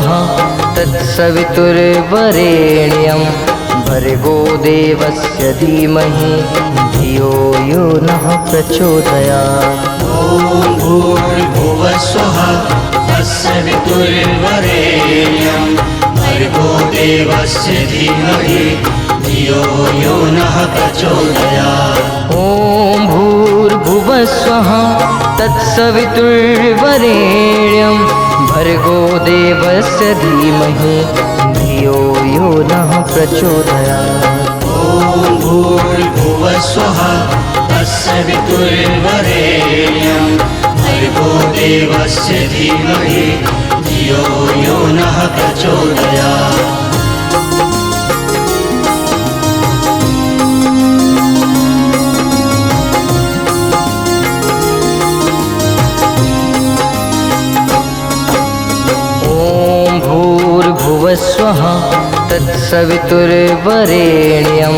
भूर्भुवस्वः तत्सवितुर्वरेण्यं भर्गो देवस्य धीमहि धियो यो नः प्रचोदयात्। ॐ भूर्भुवस्वः तत्सवितुर्वरेण्यं भर्गो देवस्य धीमहि धियो यो नः प्रचोदयात्। ॐ भूर्भुवस्वः तत्सवितुर्वरेण्यं भर्गो देवस्य धीमहि धियो यो नः प्रचोदयात्। ॐ भूर्भुवस्वः तत्सवितुर्वरेण्यं भर्गो देवस्य धीमहि धियो यो नः प्रचोदयात्। भूर्भुवस्वः तत्सवितुर्वरेण्यं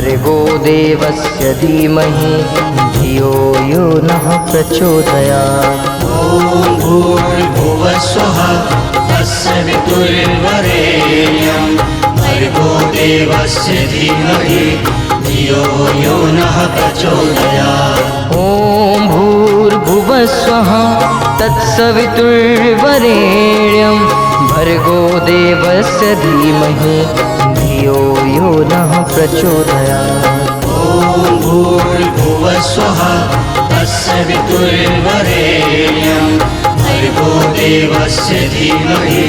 भर्गो देवस्य धीमहि धियो यो नः प्रचोदयात्। ॐ भूर्भुवस्वः तत्सवितुर्वरेण्यं भर्गो देवस्य धीमहि धियो यो नः प्रचोदयात्। ॐ भूर्भुवस्वः तत्सवितुर्वरेण्यं भर्गो देवस्य धीमहि धियो यो नः प्रचोदयात्। ॐ भूर्भुवस्वः तत्सवितुर्वरेण्यं भर्गो देवस्य धीमहि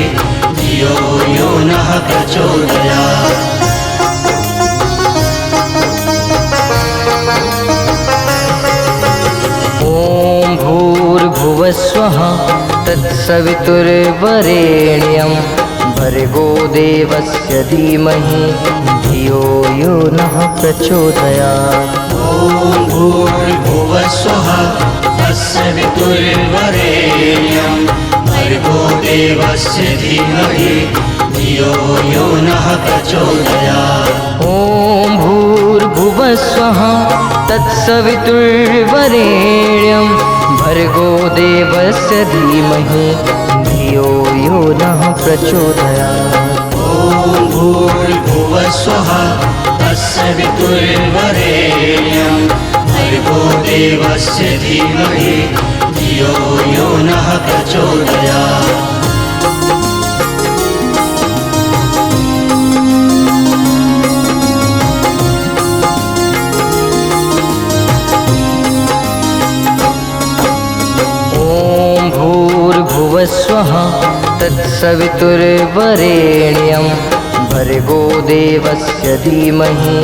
धियो यो नः प्रचोदयात्। ॐ भूर्भुवस्वः तत्सवितुर्वरेण्यं भर्गो देवस्य धीमहि धियो यो नः प्रचोदयात्। ॐ भूर्भुवस्वः तत्सवितुर्वरेण्यं भर्गो देवस्य धीमहि धियो यो नः प्रचोदयात्। ॐ भूर्भुवस्वः तत्सवितुर्वरेण्यं भर्गो देवस्य धीमहि धियो यो नः प्रचोदयात्। ॐ भूर्भुवस्वः तत्सवितुर्वरेण्यं भर्गो देवस्य धीमहि धियो यो नः प्रचोदयात्। भूर्भुवस्वः तत्सवितुर्वरेण्यं भर्गो देवस्य धीमहि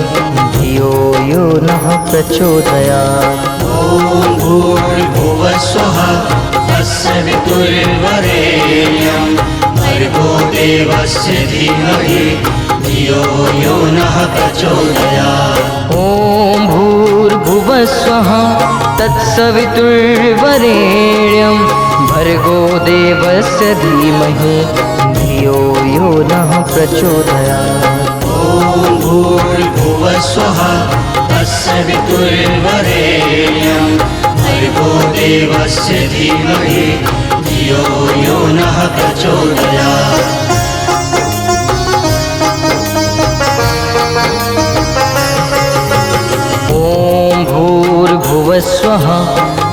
धियो यो नः प्रचोदयात्। ॐ भूर्भुवस्वः तत्सवितुर्वरेण्यं भर्गो देवस्य धीमहि धियो यो नः प्रचोदयात्। ॐ भूर्भुवस्वः तत्सवितुर्वरेण्यं भर्गो देवस्य धीमहि धियो यो नः प्रचोदयात्। ॐ भूर्भुवस्वः तत्सवितुर्वरेण्यं भर्गो देवस्य धीमहि धियो यो नः प्रचोदयात्। ॐ भूर्भुवस्वः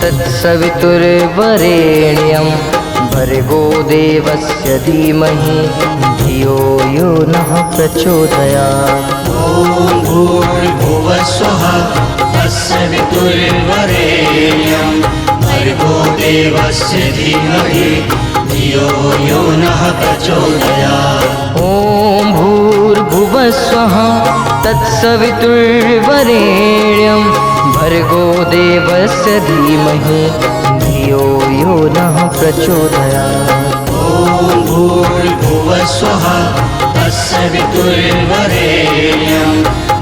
तत्सवितुर्वरेण्यं भर्गो देवस्य धीमहि धियो यो नः प्रचोदयात्। ॐ भूर्भुवस्वः तत्सवितुर्वरेण्यं भर्गो देवस्य धीमहि धियो यो नः प्रचोदयात्। ॐ भूर्भुवस्वः तत्सवितुर्वरेण्यं भर्गो देवस्य धीमहि धियो यो नः प्रचोदयात्। ॐ भूर्भुवस्वः तत्सवितुर्वरेण्यं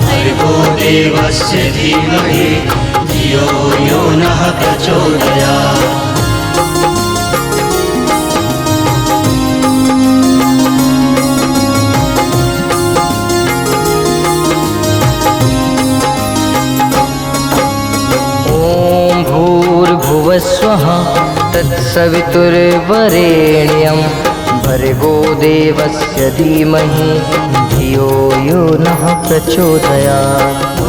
भर्गो देवस्य धीमहि धियो यो नः प्रचोदयात्। भूर्भुवस्वः तत्सवितुर्वरेण्यं भर्गो देवस्य धीमहि धियो यो नः प्रचोदयात्। ॐ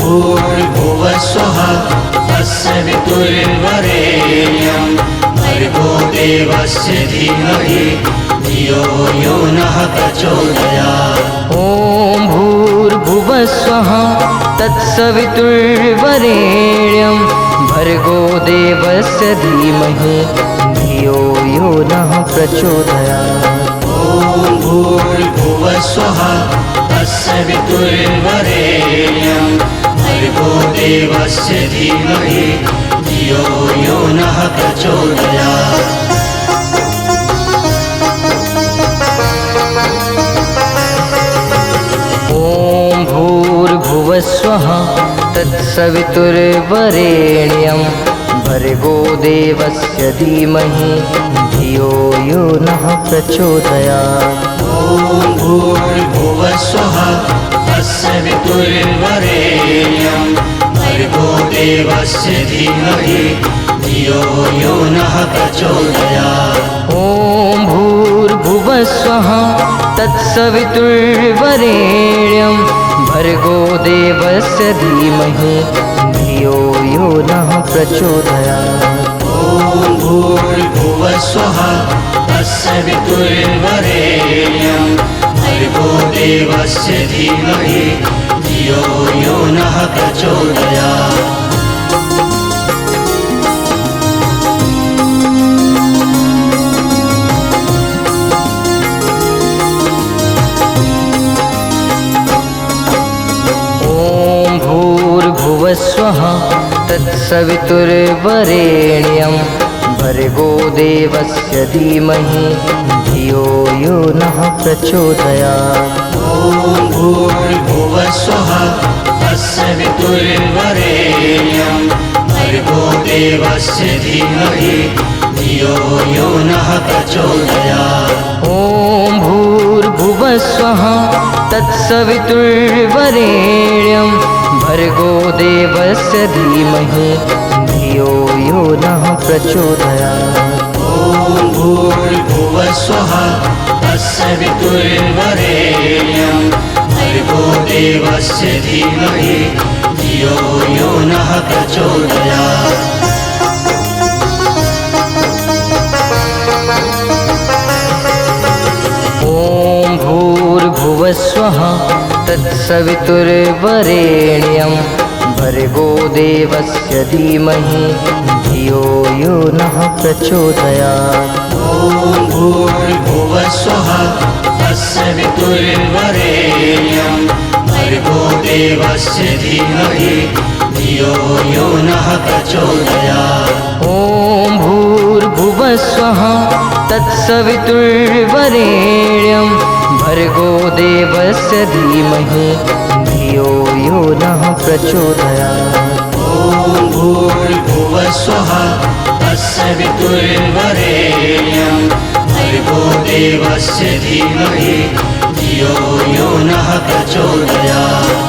भूर्भुवस्वः तत्सवितुर्वरेण्यं भर्गो देवस्य धीमहि धियो यो नः प्रचोदयात्। ॐ भूर्भुवस्वः तत्सवितुर्वरेण्यं भर्गो देवस्य धीमहि धियो यो नः प्रचोदयात्। ॐ भूर्भुवस्वः तत्सवितुर्वरेण्यं भर्गो देवस्य धीमहि धियो यो नः प्रचोदयात्। ॐ भूर्भुवस्वः तत्सवितुर्वरेण्यं भर्गो देवस्य धीमहि धियो यो नः प्रचोदयात्। ॐ भूर्भुवस्वः तत्सवितुर्वरेण्यं भर्गो देवस्य धीमहि धियो यो नः प्रचोदयात्। ॐ भूर्भुवस्वः तत्सवितुर्वरेण्यं भर्गो देवस्य धीमहि धियो यो नः प्रचोदयात्। ॐ भूर्भुवस्वः तत्सवितुर्वरेण्यं भर्गो देवस्य धीमहि धियो यो नः प्रचोदयात्। भूर्भुवस्वः तत्सवितुर्वरेण्यं भर्गो देवस्य धीमहि धियो यो नः प्रचोदयात्। ॐ भूर्भुवस्वः तत्सवितुर्वरेण्यं भर्गो देवस्य धीमहि धियो यो नः प्रचोदयात्। ॐ भूर्भुवस्वः तत्सवितुर्वरेण्यं भर्गो देवस्य धीमहि धियो यो नः प्रचोदयात्। ॐ भूर्भुवस्वः तत्सवितुर्वरेण्यं भर्गो देवस्य धीमहि धियो यो नः प्रचोदयात्। ॐ भूर्भुवस्वः तत्सवितुर्वरेण्यं भर्गो देवस्य धीमहि धियो यो नः प्रचोदयात्। ॐ भूर्भुवस्वः तत्सवितुर्वरेण्यं भर्गो देवस्य धीमहि धियो यो नः प्रचोदयात्। ॐ भूर्भुवस्वः तत्सवितुर्वरेण्यं भर्गो देवस्य धीमहि धियो यो नः प्रचोदयात्। ॐ भूर्भुवस्वः तत्सवितुर्वरेण्यं भर्गो देवस्य धीमहि धियो यो नः प्रचोदयात्।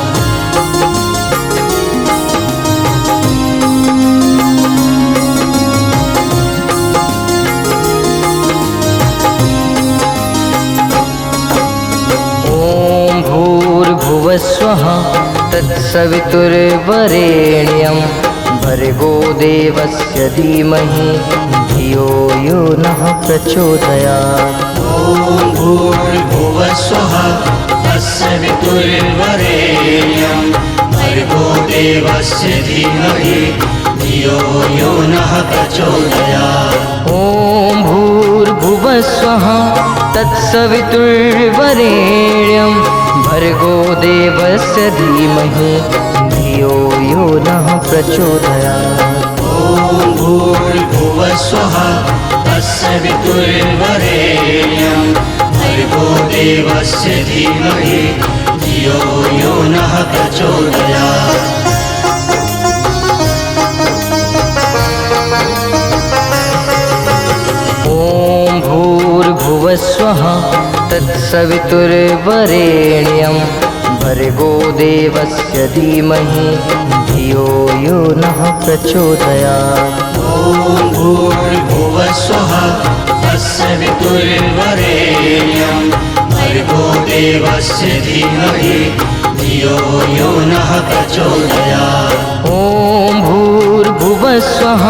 भूर्भुवस्वः तत्सवितुर्वरेण्यं भर्गो देवस्य धीमहि धियो यो नः प्रचोदयात्। ॐ भूर्भुवस्वः तत्सवितुर्वरेण्यं भर्गो देवस्य धीमहि धियो यो नः प्रचोदयात्। ॐ भूर्भुवस्वः तत्सवितुर्वरेण्यं भर्गो देवस्य धीमहि धियो यो नः प्रचोदयात्। ॐ भूर्भुवस्वः तत्सवितुर्वरेण्यं भर्गो देवस्य धीमहि धियो यो नः प्रचोदयात्। ॐ भूर्भुवस्वः तत्सवितुर्वरेण्यं भर्गो देवस्य धीमहि धियो यो नः प्रचोदयात्। ॐ भूर्भुवस्वः तस्य वितुर्वरेण्यं भर्गो देवस्य धीमहि धियो यो नः प्रचोदयात्। ॐ भूर्भुवस्वः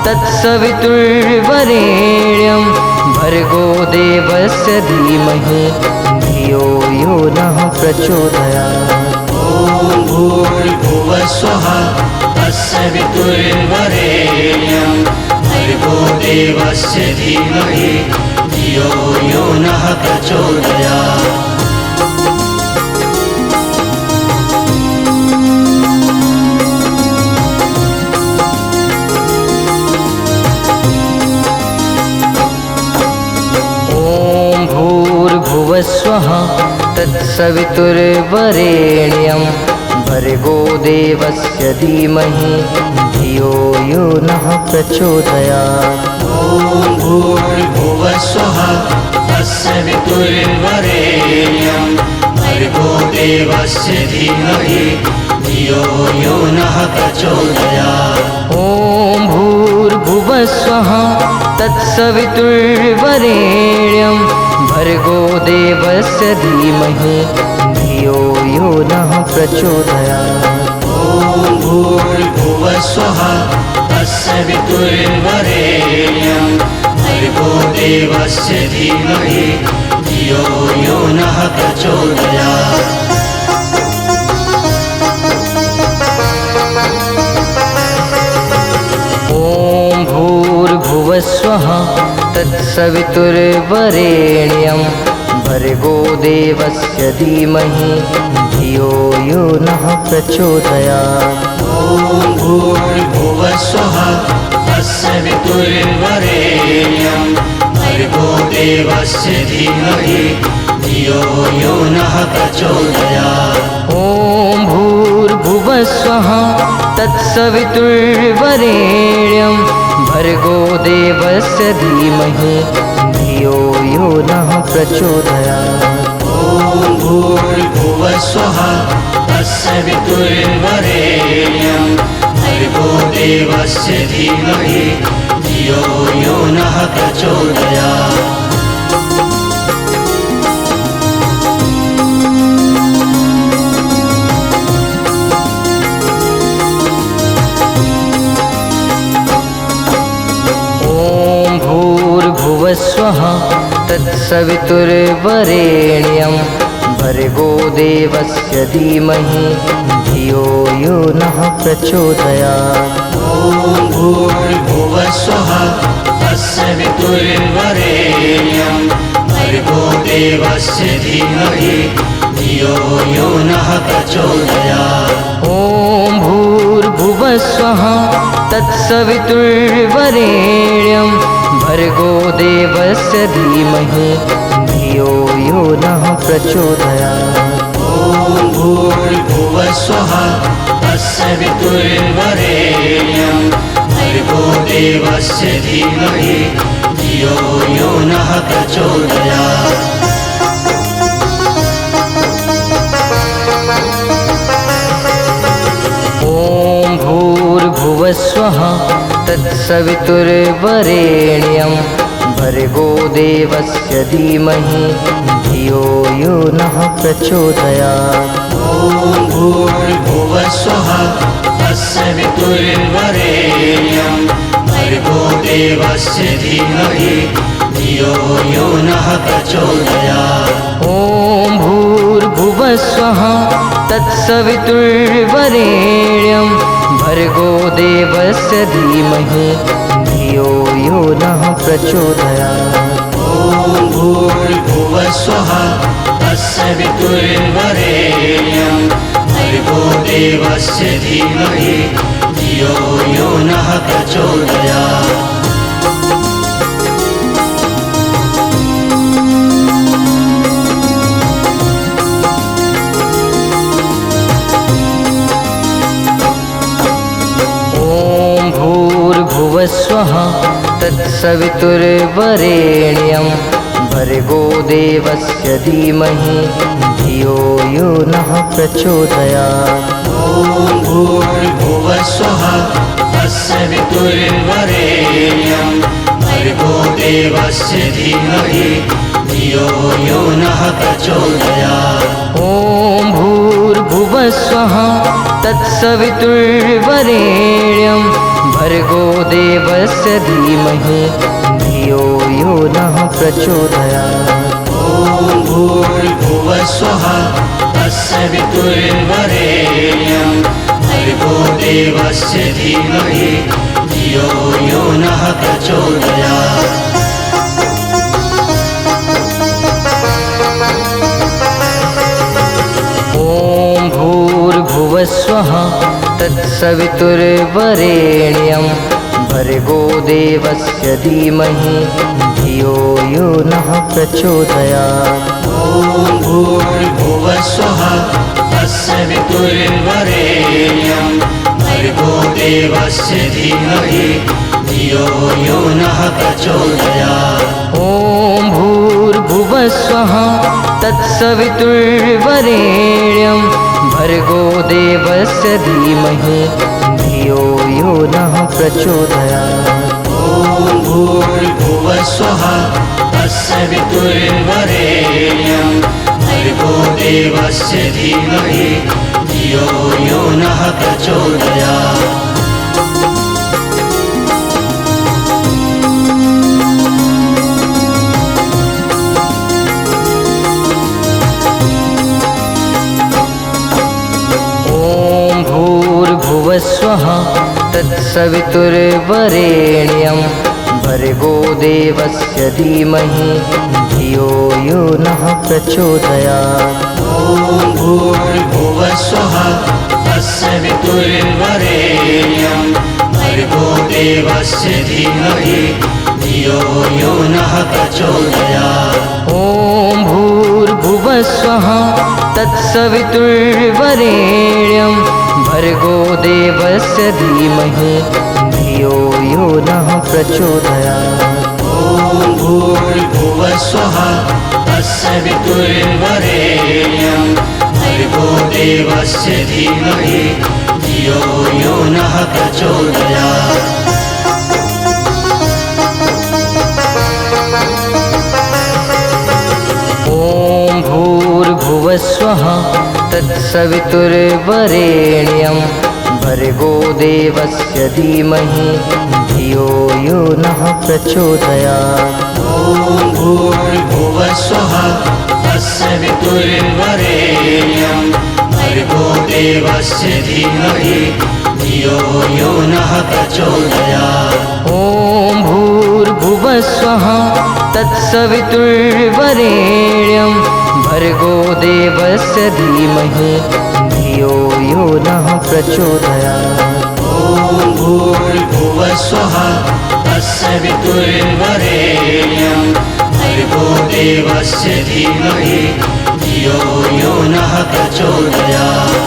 तत्सवितुर्वरेण्यं भर्गो देवस्य धीमहि धियो यो नः प्रचोदयात्। ॐ भूर्भुवस्वः तस्य वितुर्वरेण्यं भर्गो देवस्य धीमहि धियो यो नः प्रचोदयात्। भूर्भुवस्वः तत्सवितुर्वरेण्यं भर्गो देवस्य धीमहि धियो यो नः प्रचोदयात्। ॐ भूर्भुवस्वः तस्य वितुर्वरेण्यं भर्गो देवस्य धीमहि धियो यो नः प्रचोदयात्। ॐ भूर्भुवस्वः तत्सवितुर्वरेण्यं भर्गो देवस्य धीमहि धियो यो नः प्रचोदयात्। ॐ भूर्भुवस्वः तस्य वितुर्वरेण्यं भर्गो देवस्य धीमहि धियो यो नः प्रचोदयात्। ॐ भूर्भुवस्वः तत्सवितुर्वरेण्यं भर्गो देवस्य धीमहि धियो यो नः प्रचोदयात्। ॐ भूर्भुवस्वः तस्य वितुर्वरेण्यं भर्गो देवस्य धीमहि धियो यो नः प्रचोदयात्। ॐ भूर्भुवस्वः तत्सवितुर्वरेण्यं भर्गो देवस्य धीमहि धियो यो नः प्रचोदयात्। ॐ भूर्भुवस्वः तस्य वितुर्वरेण्यं भर्गो देवस्य धीमहि धियो यो नः प्रचोदयात्। भूर्भुवस्वः तत्सवितुर्वरेण्यं भर्गो देवस्य धीमहि धियो यो नः प्रचोदयात्। ॐ भूर्भुवस्वः तस्य वितुर्वरेण्यं भर्गो देवस्य धीमहि धियो यो नः प्रचोदयात्। ॐ भूर्भुवस्वः तत्सवितुर्वरेण्यं भर्गो देवस्य धीमहि धियो यो नः प्रचोदयात्। ॐ भूर्भुवस्वः तस्य वितुर्वरेण्यं भर्गो देवस्य धीमहि धियो यो नः प्रचोदयात्। ॐ भूर्भुवस्वः तत्सवितुर्वरेण्यं भर्गो देवस्य धीमहि धियो यो नः प्रचोदयात्। ॐ भूर्भुवस्वः तस्य वितुर्वरेण्यं भर्गो देवस्य धीमहि धियो यो नः प्रचोदयात्। ॐ भूर्भुवस्वः तत्सवितुर्वरेण्यं भर्गो देवस्य धीमहि धियो यो नः प्रचोदयात्। ॐ भूर्भुवस्वः तस्य वितुर्वरेण्यं भर्गो देवस्य धीमहि धियो यो नः प्रचोदयात्। भूर्भुवस्वः तत्सवितुर्वरेण्यं भर्गो देवस्य धीमहि धियो यो नः प्रचोदयात्। ॐ भूर्भुवस्वः तस्य वितुर्वरेण्यं भर्गो देवस्य धीमहि धियो यो नः प्रचोदयात्। ॐ भूर्भुवस्वः तत्सवितुर्वरेण्यं भर्गो देवस्य धीमहि धियो यो नः प्रचोदयात्। ॐ भूर्भुवस्वः तत्सवितुर्वरेण्यं भर्गो देवस्य धीमहि धियो यो नः प्रचोदयात्। ॐ भूर्भुवस्वः तत्सवितुर्वरेण्यं भर्गो देवस्य धीमहि धियो यो नः प्रचोदयात्। ॐ भूर्भुवस्वः तत्सवितुर्वरेण्यं भर्गो देवस्य धीमहि धियो यो नः प्रचोदयात्। ॐ भूर्भुवस्वः तत्सवितुर्वरेण्यं भर्गो देवस्य धीमहि धियो यो नः प्रचोदयात्। ॐ भूर्भुवस्वः तत्सवितुर्वरेण्यं भर्गो देवस्य धीमहि धियो यो नः प्रचोदयात्। भूर्भुवस्वः तत्सवितुर्वरेण्यं भर्गो देवस्य धीमहि धियो यो नः प्रचोदयात्। ॐ भूर्भुवस्वः तत्सवितुर्वरेण्यं भर्गो देवस्य धीमहि धियो यो नः प्रचोदयात्। ॐ भूर्भुवस्वः तत्सवितुर्वरेण्यं भर्गो देवस्य धीमहि धियो यो नः प्रचोदयात्। ॐ भूर्भुवस्वः तत्सवितुर्वरेण्यं भर्गो देवस्य धीमहि धियो यो नः प्रचोदयात्। ॐ भूर्भुवस्वः तत्सवितुर्वरेण्यं भर्गो देवस्य धीमहि धियो यो नः प्रचोदयात्। ॐ भूर्भुवस्वः तत्सवितुर्वरेण्यं भर्गो देवस्य धीमहि धियो यो नः प्रचोदयात्। ॐ भूर्भुवस्वः तत्सवितुर्वरेण्यं भर्गो देवस्य धीमहि धियो यो नः प्रचोदयात्। ॐ भूर्भुवस्वः तत्सवितुर्वरेण्यं भर्गो देवस्य धीमहि धियो यो नः प्रचोदयात्।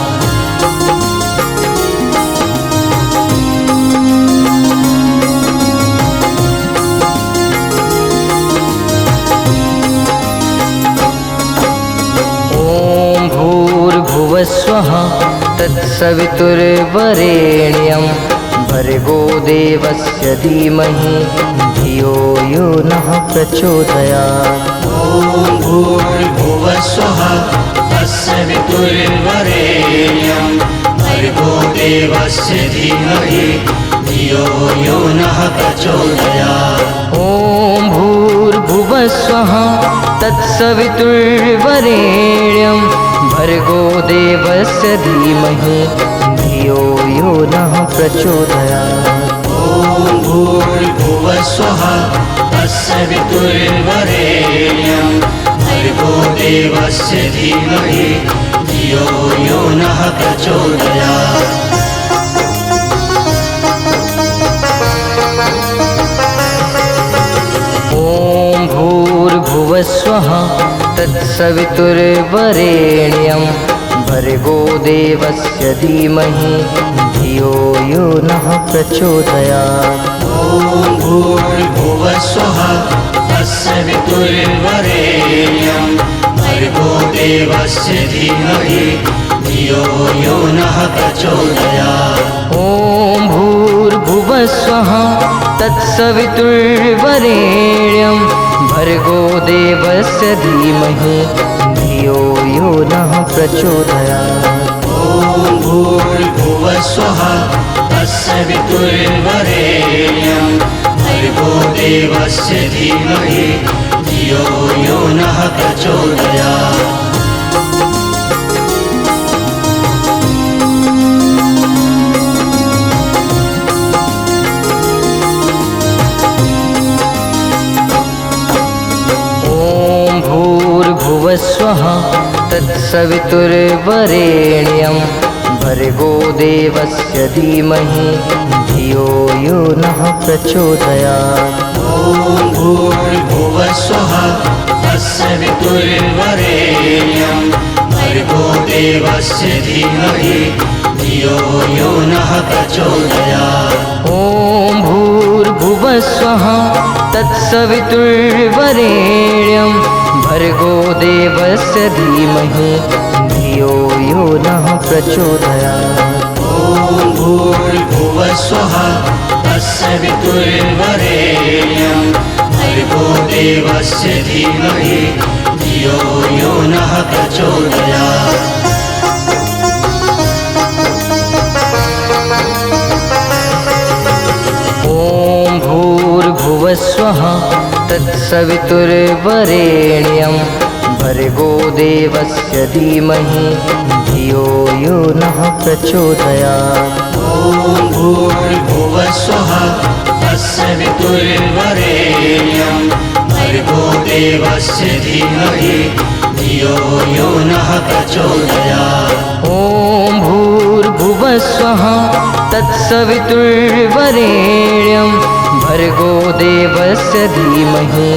भूर्भुवस्वः तत्सवितुर्वरेण्यं भर्गो देवस्य धीमहि धियो यो नः प्रचोदयात्। ॐ भूर्भुवस्वः तत्सवितुर्वरेण्यं भर्गो देवस्य धीमहि धियो यो नः प्रचोदयात्। ॐ भूर्भुवस्वः तत्सवितुर्वरेण्यं भर्गो देवस्य धीमहि धियो यो नः प्रचोदयात्। ॐ भूर्भुवस्वः तत्सवितुर्वरेण्यं भर्गो देवस्य धीमहि धियो यो नः प्रचोदयात्। ॐ भूर्भुवस्वः तत्सवितुर्वरेण्यं भर्गो देवस्य धीमहि धियो यो नः प्रचोदयात्। ॐ भूर्भुवस्वः तत्सवितुर्वरेण्यं भर्गो देवस्य धीमहि धियो यो नः प्रचोदयात्। ॐ भूर्भुवस्वः तत्सवितुर्वरेण्यं भर्गो देवस्य धीमहि धियो यो नः प्रचोदयात्। ॐ भूर्भुवस्वः तत्सवितुर्वरेण्यं भर्गो देवस्य धीमहि धियो यो नः प्रचोदयात्। भूर्भुवस्वः तत्सवितुर्वरेण्यं भर्गो देवस्य धीमहि धियो यो नः प्रचोदयात्। ॐ भूर्भुवस्वः तत्सवितुर्वरेण्यं भर्गो देवस्य धीमहि धियो यो नः प्रचोदयात्। ॐ भूर्भुवस्वः तत्सवितुर्वरेण्यं भर्गो देवस्य धीमहि धियो यो नः प्रचोदयात्। ॐ भूर्भुवस्वः तत्सवितुर्वरेण्यं भर्गो देवस्य धीमहि धियो यो नः प्रचोदयात्। ॐ भूर्भुवस्वः तत्सवितुर्वरेण्यं भर्गो देवस्य धीमहि धियो यो नः प्रचोदयात्। ॐ भूर्भुवस्वः तत्सवितुर्वरेण्यं भर्गो देवस्य धीमहि धियो यो नः प्रचोदयात्। ॐ भूर्भुवस्वः तत्सवितुर्वरेण्यं भर्गो देवस्य धीमहि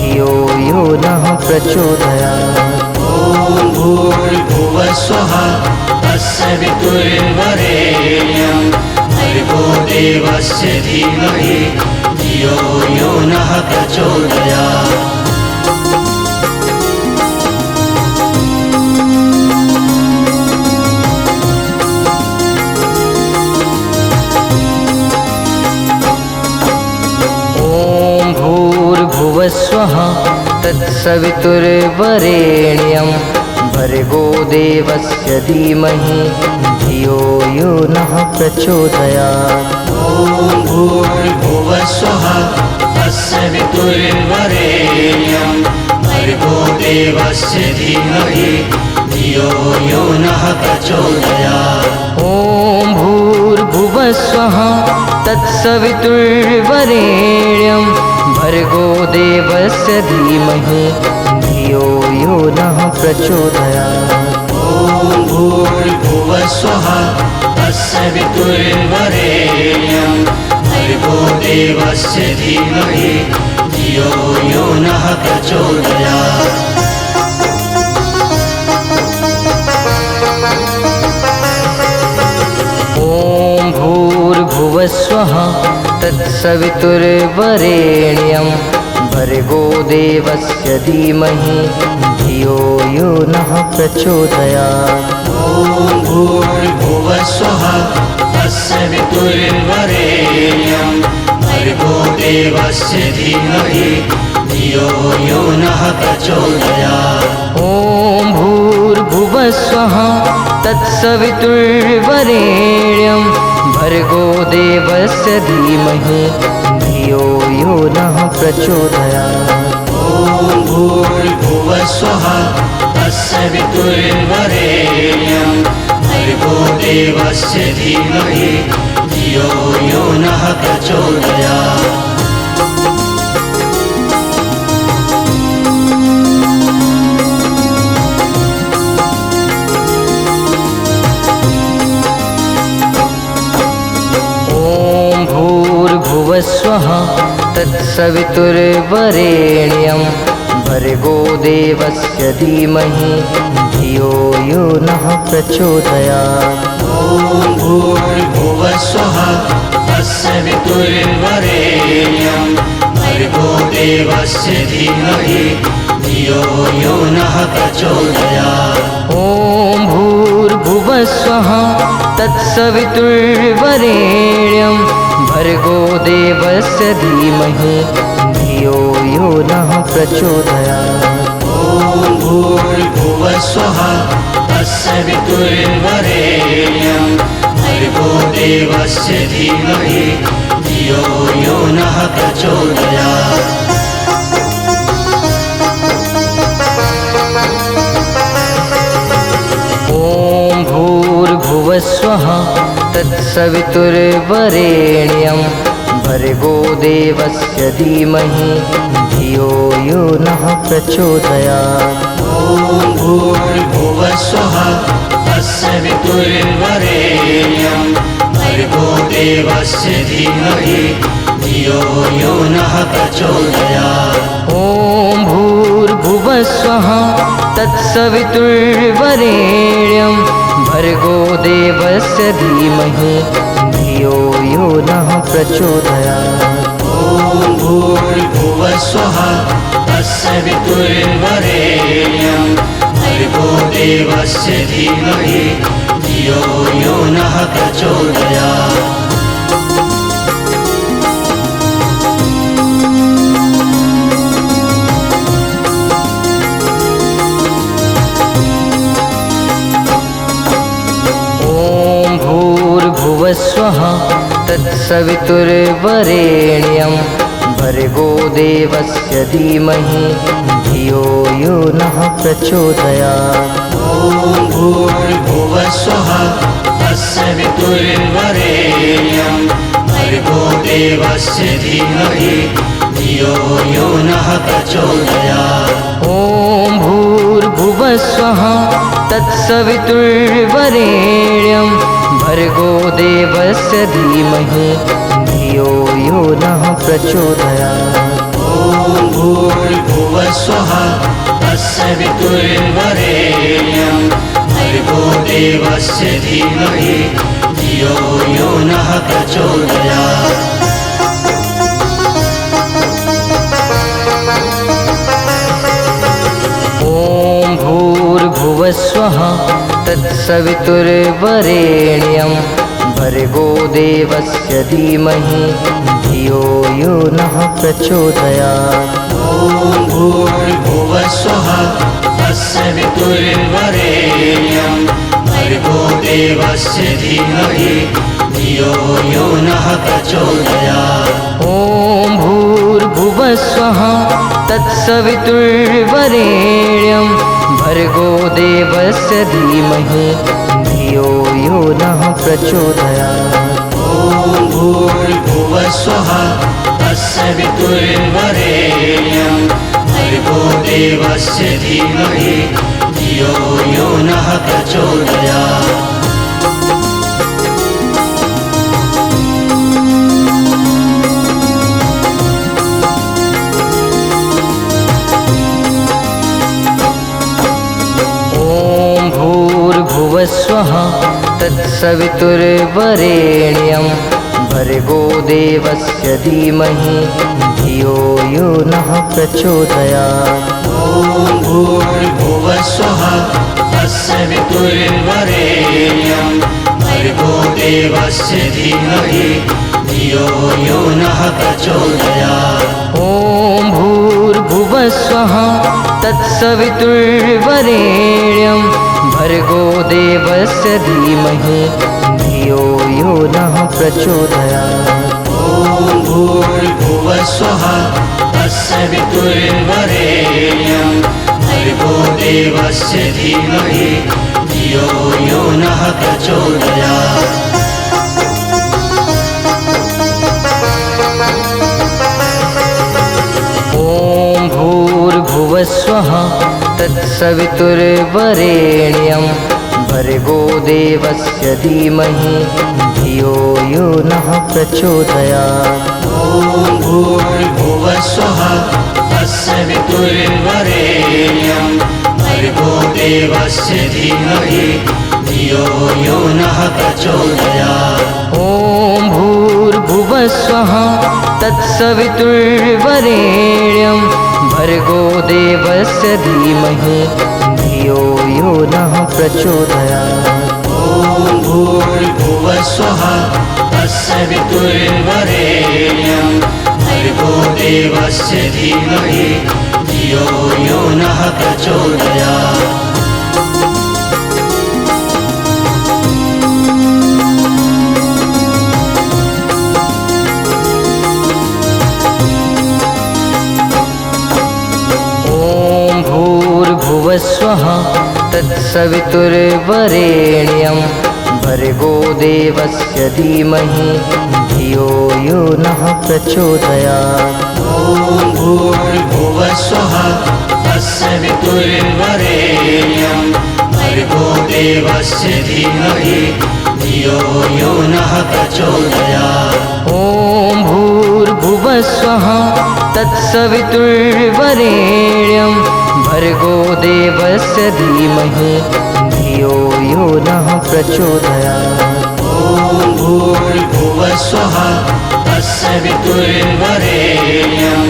धियो यो नः प्रचोदयात्। ॐ भूर्भुवस्वः तत्सवितुर्वरेण्यं भर्गो देवस्य धीमहि धियो यो नः प्रचोदयात्। भूर्भुवस्वः तत्सवितुर्वरेण्यं भर्गो देवस्य धीमहि धियो यो नः प्रचोदयात्। ॐ भूर्भुवस्वः तत्सवितुर्वरेण्यं भर्गो देवस्य धीमहि धियो यो नः प्रचोदयात्। ॐ भूर्भुवस्वः तत्सवितुर्वरेण्यं भर्गो देवस्य धीमहि धियो यो नः प्रचोदयात्। ॐ भूर्भुवस्वः तत्सवितुर्वरेण्यं भर्गो देवस्य धीमहि धियो यो नः प्रचोदयात्। ॐ भूर्भुवस्वः तत्सवितुर्वरेण्यं भर्गो देवस्य धीमहि धियो यो नः प्रचोदयात्। ॐ भूर्भुवस्वः तत्सवितुर्वरेण्यं भर्गो देवस्य धीमहि धियो यो नः प्रचोदयात्। ॐ भूर्भुवस्वः तत्सवितुर्वरेण्यं भर्गो देवस्य धीमहि धियो यो नः प्रचोदयात्। ॐ भूर्भुवस्वः तत्सवितुर्वरेण्यं भर्गो देवस्य धीमहि धियो यो नः प्रचोदयात्। भूर्भुवस्वः तत्सवितुर्वरेण्यं भर्गो देवस्य धीमहि धियो यो नः प्रचोदयात्। ॐ भूर्भुवस्वः तत्सवितुर्वरेण्यं भर्गो देवस्य धीमहि धियो यो नः प्रचोदयात्। ॐ भूर्भुवस्वः तत्सवितुर्वरेण्यं भर्गो देवस्य धीमहि धियो यो नः प्रचोदयात्। ॐ भूर्भुवस्वः तत्सवितुर्वरेण्यं भर्गो देवस्य धीमहि धियो यो नः प्रचोदयात्। ॐ भूर्भुवस्वः तत्सवितुर्वरेण्यं भर्गो देवस्य धीमहि धियो यो नः प्रचोदयात्। ॐ भूर्भुवस्वः तत्सवितुर्वरेण्यं भर्गो देवस्य धीमहि धियो यो नः प्रचोदयात्। ॐ भूर्भुवस्वः तत्सवितुर्वरेण्यं भर्गो देवस्य धीमहि धियो यो नः प्रचोदयात्। ॐ भूर्भुवस्वः तत्सवितुर्वरेण्यं भर्गो देवस्य धीमहि धियो यो नः प्रचोदयात्। भूर्भुवस्वः तत्सवितुर्वरेण्यं भर्गो देवस्य धीमहि धियो यो नः प्रचोदयात्। ॐ भूर्भुवस्वः तत्सवितुर्वरेण्यं भर्गो देवस्य धीमहि धियो यो नः प्रचोदयात्। ॐ भूर्भुवस्वः तत्सवितुर्वरेण्यं भर्गो देवस्य धीमहि धियो यो नः प्रचोदयात्। ॐ भूर्भुवस्वः तत्सवितुर्वरेण्यं भर्गो देवस्य धीमहि धियो यो नः प्रचोदयात्। ॐ भूर्भुवस्वः तत्सवितुर्वरेण्यं भर्गो देवस्य धीमहि धियो यो नः प्रचोदयात्। ॐ भूर्भुवस्वः तत्सवितुर्वरेण्यं भर्गो देवस्य धीमहि धियो यो नः प्रचोदयात्। ॐ भूर्भुवस्वः तत्सवितुर्वरेण्यं भर्गो देवस्य धीमहि धियो यो नः प्रचोदयात्। ॐ भूर्भुवस्वः तत्सवितुर्वरेण्यं भर्गो देवस्य धीमहि धियो यो नः प्रचोदयात्। भूर्भुवस्वः तत्सवितुर्वरेण्यं भर्गो देवस्य धीमहि धियो यो नः प्रचोदयात्। ॐ भूर्भुवस्वः तत्सवितुर्वरेण्यं भर्गो देवस्य धीमहि धियो यो नः प्रचोदयात्। ॐ भूर्भुवस्वः तत्सवितुर्वरेण्यं भर्गो देवस्य धीमहि धियो यो नः प्रचोदयात्। ॐ भूर्भुवस्वः तत्सवितुर्वरेण्यं भर्गो देवस्य धीमहि धियो यो नः प्रचोदयात्। ॐ भूर्भुवस्वः तत्सवितुर्वरेण्यं भर्गो देवस्य धीमहि धियो यो नः प्रचोदयात्। ॐ भूर्भुवस्वः तत्सवितुर्वरेण्यं भर्गो देवस्य धीमहि धियो यो नः प्रचोदयात्। ॐ भूर्भुवस्वः तत्सवितुर्वरेण्यं भर्गो देवस्य धीमहि धियो यो नः प्रचोदयात्। ॐ भूर्भुवस्वः तत्सवितुर्वरेण्यं देवस्य धीमहि धियो यो नः प्रचोदयात्। भूर्भुवस्वः तत्सवितुर्वरेण्यं भर्गो देवस्य धीमहि धियो यो नः प्रचोदयात्। ॐ भूर्भुवस्वः तत्सवितुर्वरेण्यं भर्गो देवस्य धीमहि धियो यो नः प्रचोदयात्। ॐ भूर्भुवस्वः तत्सवितुर्वरेण्यं भर्गो देवस्य धीमहि धियो यो नः प्रचोदयात्। ॐ भूर्भुवस्वः तत्सवितुर्वरेण्यं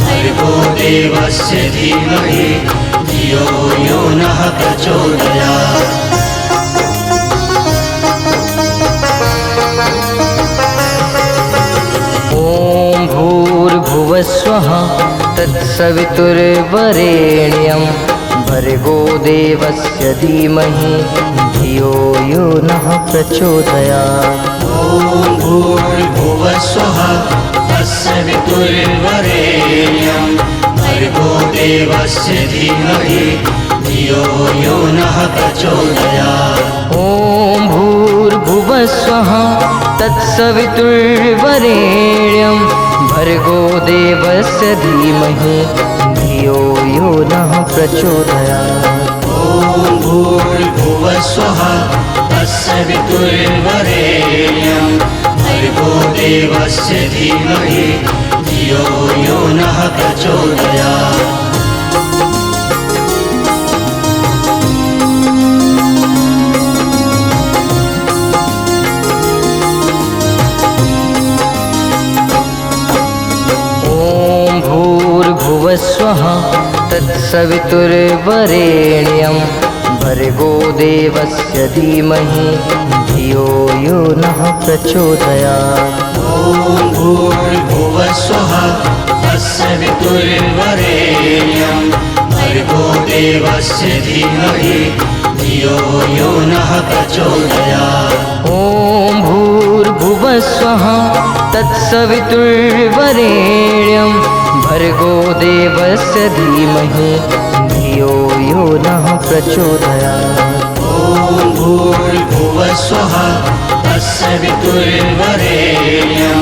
भर्गो देवस्य धीमहि धियो यो नः प्रचोदयात्। ॐ भूर्भुवस्वः तत्सवितुर्वरेण्यं भर्गो देवस्य धीमहि धियो यो नः प्रचोदयात्। ॐ भूर्भुवस्वः तत्सवितुर्वरेण्यं भर्गो देवस्य धीमहि धियो यो नः प्रचोदयात्। ॐ भूर्भुवस्वः तत्सवितुर्वरेण्यं भर्गो देवस्य धीमहि धियो यो नः प्रचोदयात्। ॐ भूर्भुवस्वः तत्सवितुर्वरेण्यं भर्गो देवस्य धीमहि धियो यो नः प्रचोदयात्। भूर्भुवस्वः तत्सवितुर्वरेण्यं भर्गो देवस्य धीमहि धियो यो नः प्रचोदयात्। ॐ भूर्भुवस्वः तत्सवितुर्वरेण्यं भर्गो देवस्य धीमहि धियो यो नः प्रचोदयात्। ॐ भूर्भुवस्वः तत्सवितुर्वरेण्यं भर्गो देवस्य धीमहि धियो यो नः प्रचोदयात्। ॐ भूर्भुवस्वः तत्सवितुर्वरेण्यं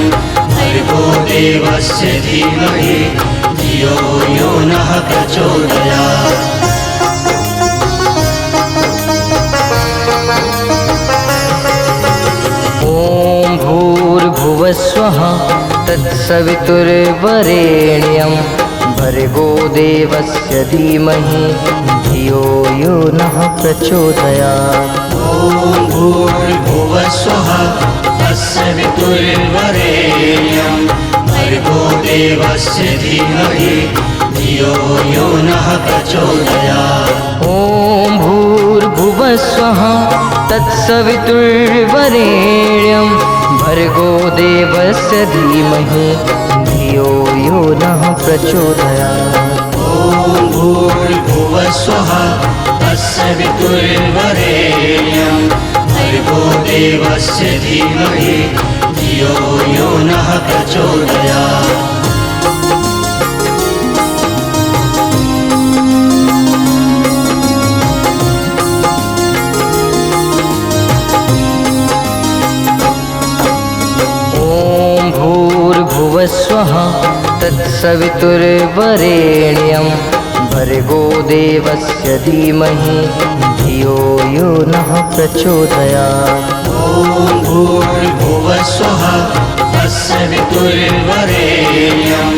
भर्गो देवस्य धीमहि धियो यो नः प्रचोदयात्। ॐ भूर्भुवस्वः तत्सवितुर्वरेण्यं भर्गो देवस्य धीमहि धियो यो नः प्रचोदयात्। ॐ भूर्भुवस्वः तत्सवितुर्वरेण्यं भर्गो देवस्य धीमहि धियो यो नः प्रचोदयात्। ॐ भूर्भुवस्वः तत्सवितुर्वरेण्यं भर्गो देवस्य धीमहि धियो यो नः प्रचोदयात्। ॐ भूर्भुवस्वः तत्सवितुर्वरेण्यं भर्गो देवस्य धीमहि धियो यो नः प्रचोदयात्। भूर्भुवस्वः तत्सवितुर्वरेण्यं भर्गो देवस्य धीमहि धियो यो नः प्रचोदयात्। ॐ भूर्भुवस्वः तत्सवितुर्वरेण्यं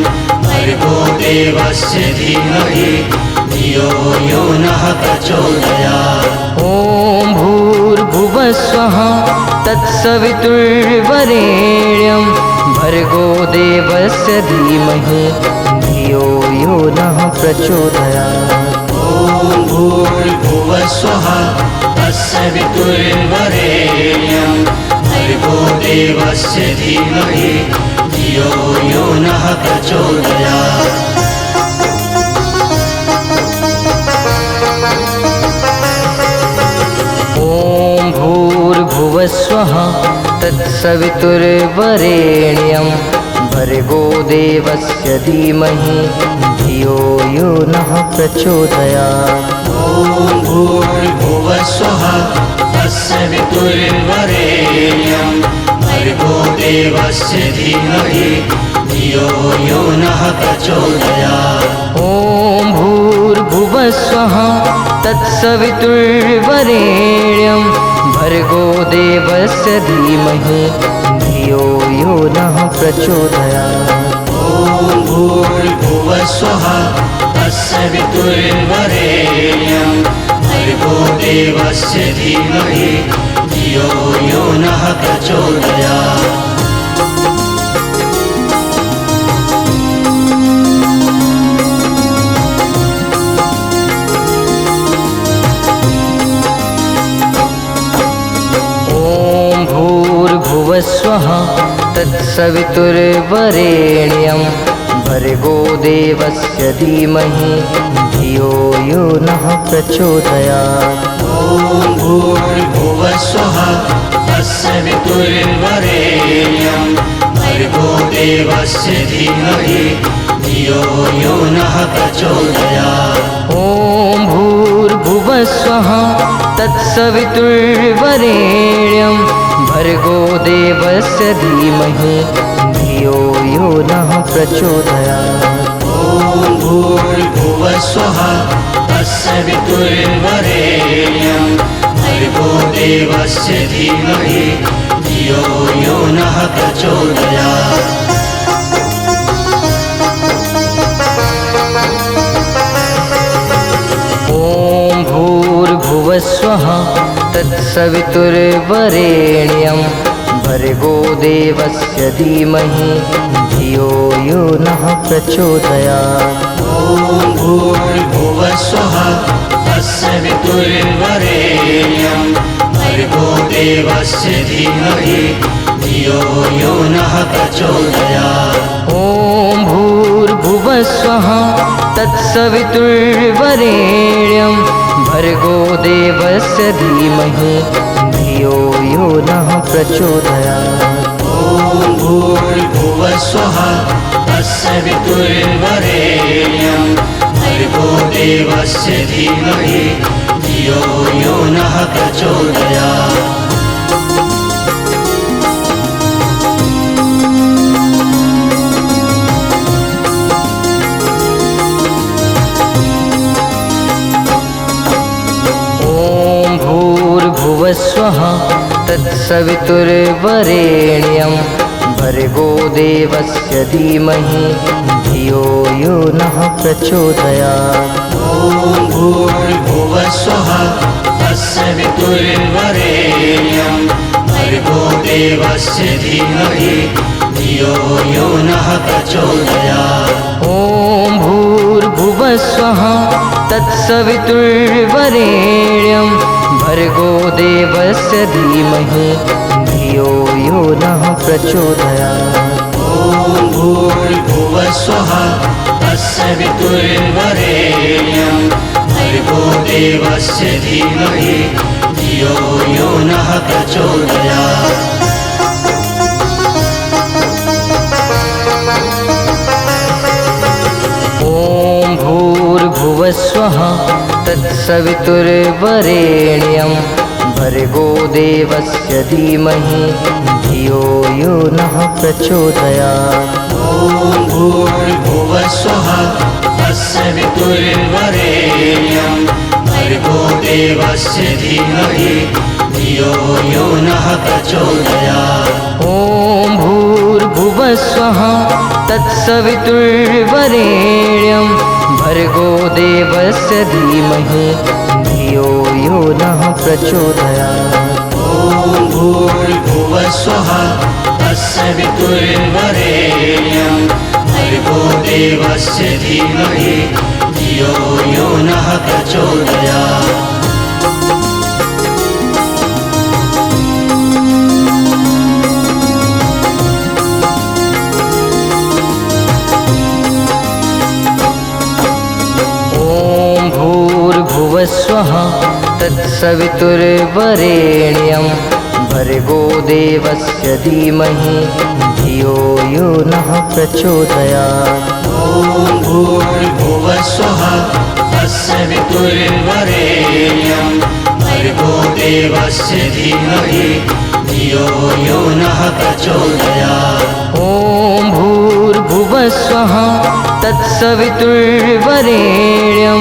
भर्गो देवस्य धीमहि धियो यो नः प्रचोदयात्। ॐ भूर्भुवस्वः तत्सवितुर्वरेण्यं भर्गो देवस्य धीमहि धियो यो नः प्रचोदयात्। ॐ भूर्भुवस्वः तत्सवितुर्वरेण्यं भर्गो देवस्य धीमहि धियो यो नः प्रचोदयात्। तत्सवितुर्वरेण्यं भर्गो देवस्य धीमहि धियो यो नः प्रचोदयात्। ॐ भूर्भुवः स्वः तत्सवितुर्वरेण्यं भर्गो देवस्य धीमहि धियो यो नः प्रचोदयात्। ॐ भूर्भुवः स्वः तत्सवितुर्वरेण्यं भर्गो देवस्य धीमहि धियो यो नः प्रचोदयात्। ॐ भूर्भुवः स्वः तत्सवितुर्वरेण्यं भर्गो देवस्य धीमहि धियो यो नः प्रचोदयात्। स्वः तत्सवितुर्वरेण्यं भर्गो देवस्य धीमहि धियो यो नः प्रचोदयात्। ॐ भूर्भुवः स्वः तत्सवितुर्वरेण्यं भर्गो देवस्य धीमहि धियो यो नः प्रचोदयात्। ॐ भूर्भुवः स्वः तत्सवितुर्वरेण्यं भर्गो देवस्य धीमहि धियो यो नः प्रचोदयात्। ॐ भूर्भुवः स्वः तत्सवितुर्वरेण्यं भर्गो देवस्य धीमहि धियो यो नः प्रचोदयात्। ॐ भूर्भुवः स्वः तत्सवितुर्वरेण्यं भर्गो देवस्य धीमहि धियो यो नः प्रचोदयात्। ॐ भूर्भुवः स्वः तत्सवितुर्वरेण्यं भर्गो देवस्य धीमहि धियो यो नः प्रचोदयात्। ॐ भूर्भुवः स्वः तत्सवितुर्वरेण्यं भर्गो देवस्य धीमहि धियो यो नः प्रचोदयात्। ॐ भूर्भुवः स्वः तत्सवितुर्वरेण्यं भर्गो देवस्य धीमहि धियो यो नः प्रचोदयात्। स्वः तत्सवितुर्वरेण्यं भर्गो देवस्य धीमहि धियो यो नः प्रचोदयात्। ॐ भूर्भुवः स्वः तत्सवितुर्वरेण्यं भर्गो देवस्य धीमहि धियो यो नः प्रचोदयात्। ॐ भूर्भुवः स्वः तत्सवितुर्वरेण्यं भर्गो देवस्य धीमहि धियो यो नः प्रचोदयात्। ॐ भूर्भुवः स्वः तत्सवितुर्वरेण्यं भर्गो देवस्य धीमहि धियो यो नः प्रचोदयात्। ॐ भूर्भुवः स्वः तत्सवितुर्वरेण्यं भर्गो देवस्य धीमहि धियो यो नः प्रचोदयात्। ॐ भूर्भुवः स्वः तत्सवितुर्वरेण्यं भर्गो देवस्य धीमहि धियो यो नः प्रचोदयात्। ॐ भूर्भुवः स्वः तत्सवितुर्वरेण्यं भर्गो देवस्य धीमहि धियो यो नः प्रचोदयात्। ॐ भूर्भुवः स्वः तत्सवितुर्वरेण्यं भर्गो देवस्य धीमहि धियो यो नः प्रचोदयात्। स्वः तत्सवितुर्वरेण्यं भर्गो देवस्य धीमहि धियो यो नः प्रचोदयात्। ॐ भूर्भुवः स्वः तत्सवितुर्वरेण्यं भर्गो देवस्य धीमहि धियो यो नः प्रचोदयात्। ॐ भूर्भुवः स्वः तत्सवितुर्वरेण्यं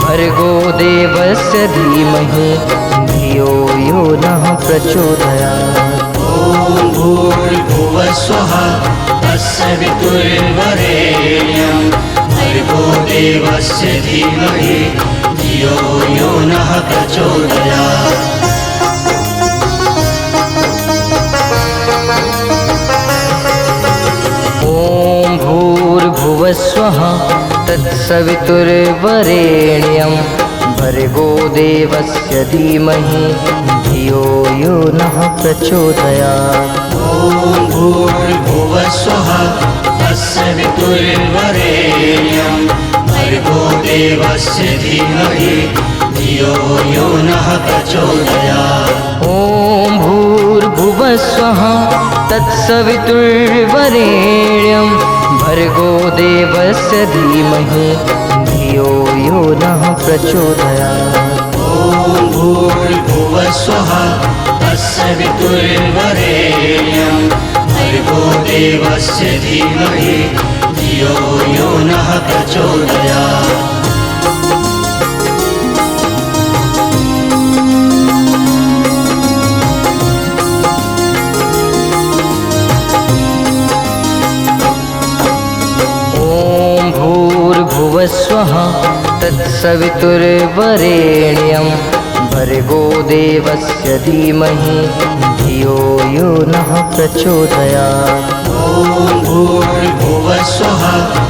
भर्गो देवस्य धीमहि धियो यो नः प्रचोदयात्। ॐ भूर्भुवः स्वः तत्सवितुर्वरेण्यं भर्गो देवस्य धीमहि धियो यो नः प्रचोदयात्। ॐ भूर्भुवः स्वः तत्सवितुर्वरेण्यं भर्गो देवस्य धीमहि धियो यो नः प्रचोदयात्। ॐ भूर्भुवः स्वः तत्सवितुर्वरेण्यं भर्गो देवस्य धीमहि धियो यो नः प्रचोदयात्। ॐ भूर्भुवः स्वः तत्सवितुर्वरेण्यं भर्गो देवस्य धीमहि धियो यो नः प्रचोदयात्। ॐ भूर्भुवः स्वः तत्सवितुर्वरेण्यं भर्गो देवस्य धीमहि धियो यो नः प्रचोदयात्। स्वः तत्सवितुर्वरेण्यं भर्गो देवस्य धीमहि धियो यो नः प्रचोदयात्। ॐ भूर्भुवः स्वः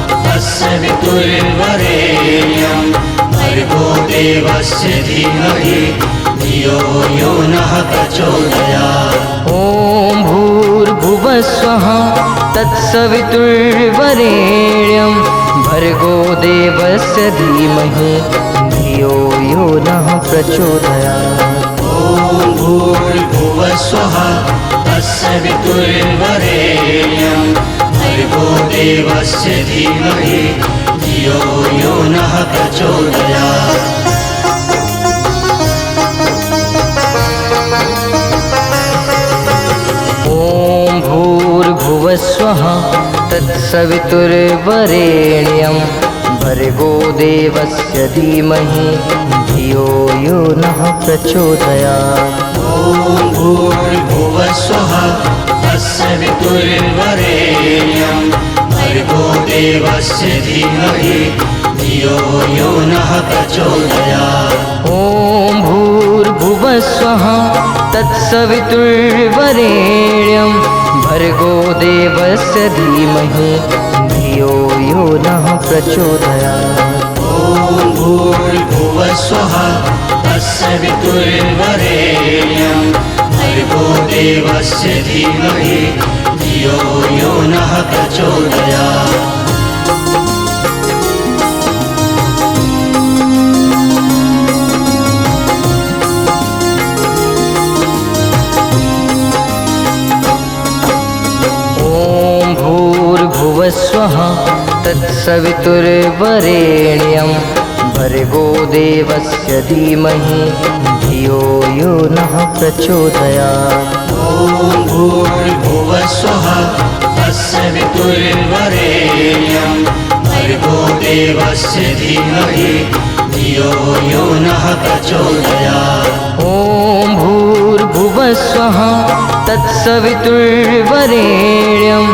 तत्सवितुर्वरेण्यं भर्गो देवस्य धीमहि धियो यो नः प्रचोदयात्। ॐ भूर्भुवः स्वः तत्सवितुर्वरेण्यं भर्गो देवस्य धीमहि धियो यो नः प्रचोदयात्। ॐ भूर्भुवः स्वः तत्सवितुर्वरेण्यं भर्गो देवस्य धीमहि धियो यो नः प्रचोदयात्। ॐ भूर्भुवः स्वः तत्सवितुर्वरेण्यं भर्गो देवस्य धीमहि धियो यो नः प्रचोदयात्। ॐ भूर्भुवः स्वः तत्सवितुर्वरेण्यं भर्गो देवस्य धीमहि धियो यो नः प्रचोदयात्। ॐ भूर्भुवः स्वः तत्सवितुर्वरेण्यं भर्गो देवस्य धीमहि धियो यो नः प्रचोदयात्। ॐ भूर्भुवः स्वः तत्सवितुर्वरेण्यं भर्गो देवस्य धीमहि धियो यो नः प्रचोदयात्। स्वः तत्सवितुर्वरेण्यं भर्गो देवस्य धीमहि धियो यो नः प्रचोदयात्। ॐ भूर्भुवः स्वः तत्सवितुर्वरेण्यं भर्गो देवस्य धीमहि धियो यो नः प्रचोदयात्। ॐ भूर्भुवः स्वः तत्सवितुर्वरेण्यं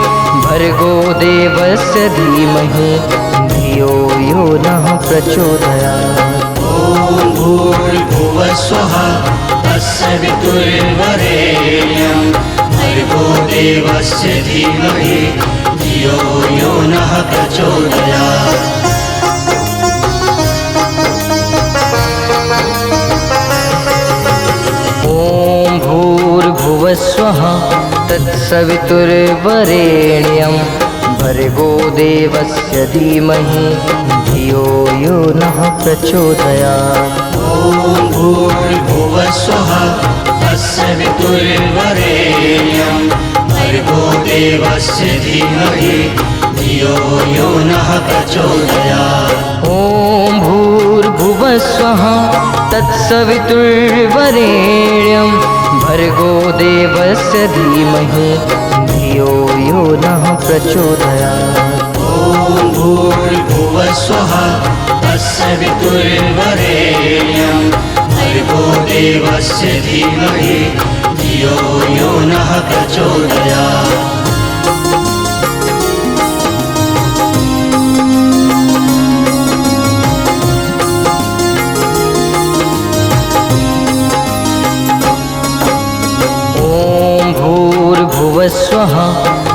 भर्गो देवस्य धीमहि धियो यो नः प्रचोदयात्। ॐ भूर्भुवः स्वः तत्सवितुर्वरेण्यं भर्गो देवस्य धीमहि धियो यो नः प्रचोदयात्। ॐ भूर्भुवः स्वः तत्सवितुर्वरेण्यं भर्गो देवस्य धीमहि धियो यो नः प्रचोदयात्। ॐ भूर्भुवस्वः तत्सवितुर्वरेण्यं भर्गो देवस्य धीमहि धियो यो नः प्रचोदयात्। ॐ भूर्भुवस्वः तत्सवितुर्वरेण्यं भर्गो देवस्य धीमहि धियो यो नः प्रचोदयात्। ॐ भूर्भुवस्वः तत्सवितुर्वरेण्यं भर्गो देवस्य धीमहि धियो यो नः प्रचोदयात्। भूर्भुवस्वः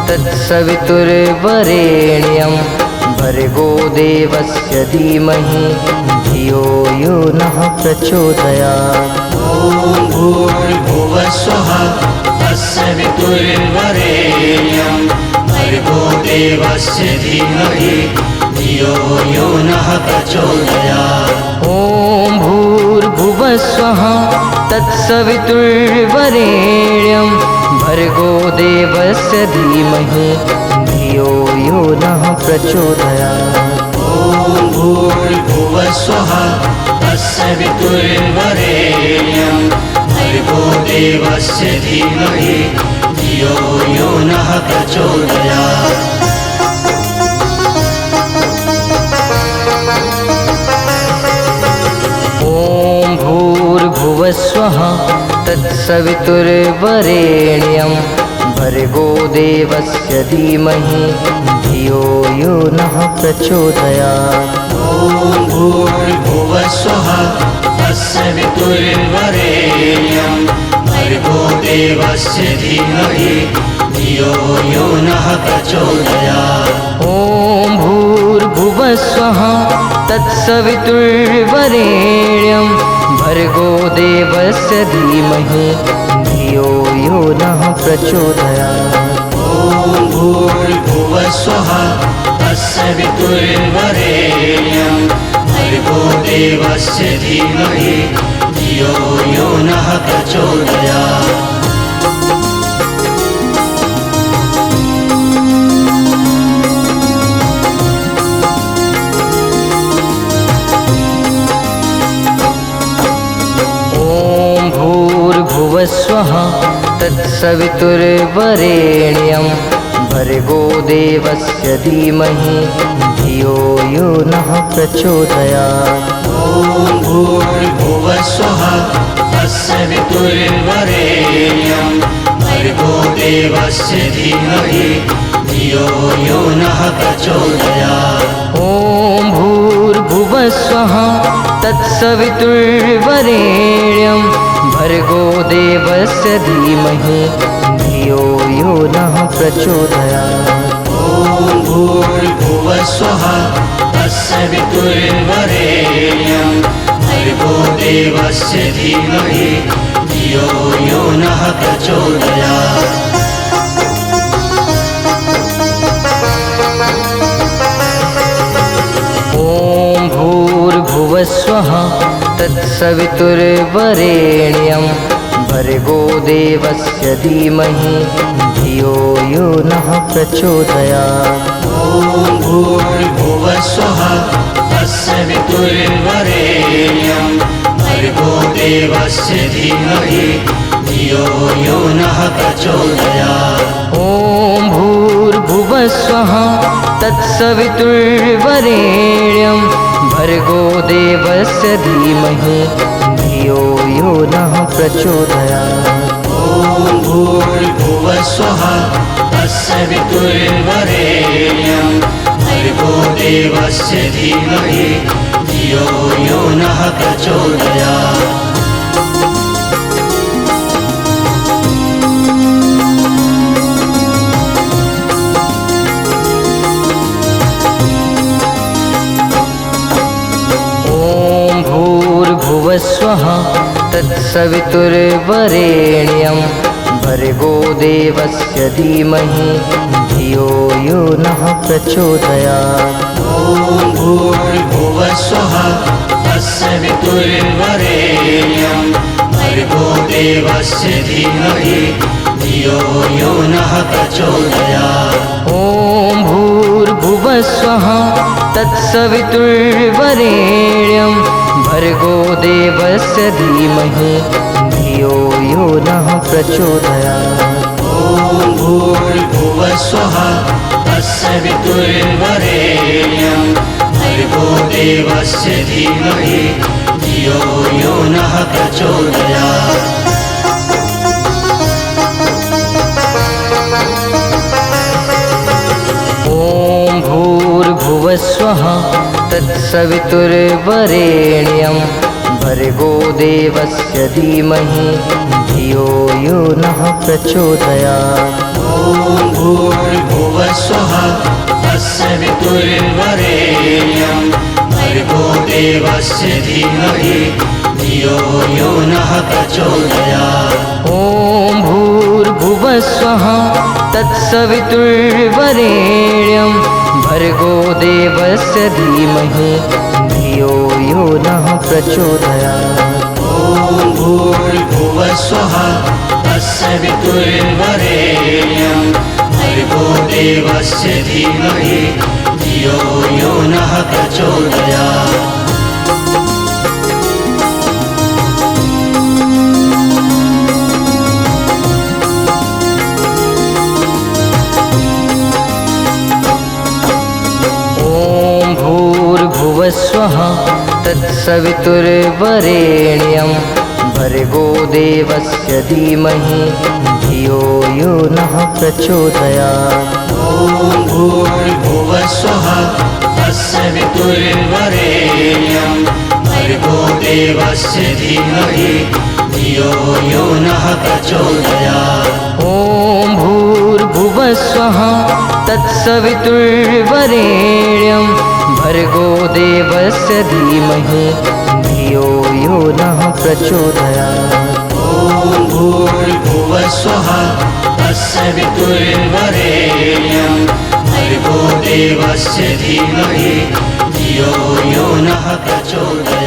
तत्सवितुर्वरेण्यं भर्गो देवस्य धीमहि धियो यो नः प्रचोदयात्। ॐ भूर्भुवस्वः तत्सवितुर्वरेण्यं भर्गो देवस्य धीमहि धियो यो नः प्रचोदयात्। ॐ भूर्भुवस्वः तत्सवितुर्वरेण्यं भर्गो देवस्य धीमहि धियो यो नः प्रचोदयात्। ॐ भूर्भुवस्वः तत्सवितुर्वरेण्यं भर्गो देवस्य धीमहि धियो यो नः प्रचोदयात्। ॐ भूर्भुवस्वः तत्सवितुर्वरेण्यं भर्गो देवस्य धीमहि धियो यो नः प्रचोदयात्। ॐ भूर्भुवस्वः तत्सवितुर्वरेण्यं भर्गो देवस्य धीमहि धियो यो नः प्रचोदयात्। ॐ भूर्भुवस्वः तत्सवितुर्वरेण्यं भर्गो देवस्य धीमहि धियो यो नः प्रचोदयात्। ॐ भूर्भुवस्वः तत्सवितुर्वरेण्यं भर्गो देवस्य धीमहि धियो यो नः प्रचोदयात्। भूर्भुवस्वः तत्सवितुर्वरेण्यं भर्गो देवस्य धीमहि धियो यो नः प्रचोदयात्। ॐ भूर्भुवस्वः तत्सवितुर्वरेण्यं भर्गो देवस्य धीमहि धियो यो नः प्रचोदयात्। ॐ भूर्भुवस्वः तत्सवितुर्वरेण्यं भर्गो देवस्य धीमहि धियो यो नः प्रचोदयात्। ॐ भूर्भुवस्वः तत्सवितुर्वरेण्यं भर्गो देवस्य धीमहि धियो यो नः प्रचोदयात्। ॐ भूर्भुवस्वः तत्सवितुर्वरेण्यं भर्गो देवस्य धीमहि धियो यो नः प्रचोदयात्। ॐ भूर्भुवस्वः तत्सवितुर्वरेण्यं भर्गो देवस्य धीमहि धियो यो नः प्रचोदयात्। ॐ भूर्भुवस्वः तत्सवितुर्वरेण्यं भर्गो देवस्य धीमहि धियो यो नः प्रचोदयात्। ॐ भूर्भुवस्वः तत्सवितुर्वरेण्यं भर्गो देवस्य धीमहि धियो यो नः प्रचोदयात्। भूर्भुवस्वः तत्सवितुर्वरेण्यं भर्गो देवस्य धीमहि धियो यो नः प्रचोदयात्। ॐ भूर्भुवस्वः तत्सवितुर्वरेण्यं भर्गो देवस्य धीमहि धियो यो नः प्रचोदयात्। ॐ भूर्भुवस्वः तत्सवितुर्वरेण्यं भर्गो देवस्य धीमहि धियो यो नः प्रचोदयात्। ॐ भूर्भुवस्वः तत्सवितुर्वरेण्यं भर्गो देवस्य धीमहि धियो यो नः प्रचोदयात्। ॐ भूर्भुवस्वः तत्सवितुर्वरेण्यं भर्गो देवस्य धीमहि धियो यो नः प्रचोदयात्। ॐ भूर्भुवस्वः तत्सवितुर्वरेण्यं भर्गो देवस्य धीमहि धियो यो नः प्रचोदयात्। ॐ भूर्भुवस्वः तत्सवितुर्वरेण्यं भर्गो देवस्य धीमहि धियो यो नः प्रचोदयात्। ॐ भूर्भुवस्वः तत्सवितुर्वरेण्यं भर्गो देवस्य धीमहि धियो यो नः प्रचोदयात्। भूर्भुवस्वः तत्सवितुर्वरेण्यं भर्गो देवस्य धीमहि धियो यो नः प्रचोदयात्। ॐ भूर्भुवस्वः तत्सवितुर्वरेण्यं भर्गो देवस्य धीमहि धियो यो नः प्रचोदयात्। ॐ भूर्भुवस्वः तत्सवितुर्वरेण्यं भर्गो देवस्य धीमहि धियो यो नः प्रचोदयात्। ॐ भूर्भुवस्वः तत्सवितुर्वरेण्यं भर्गो देवस्य धीमहि धियो यो नः प्रचोदयात्।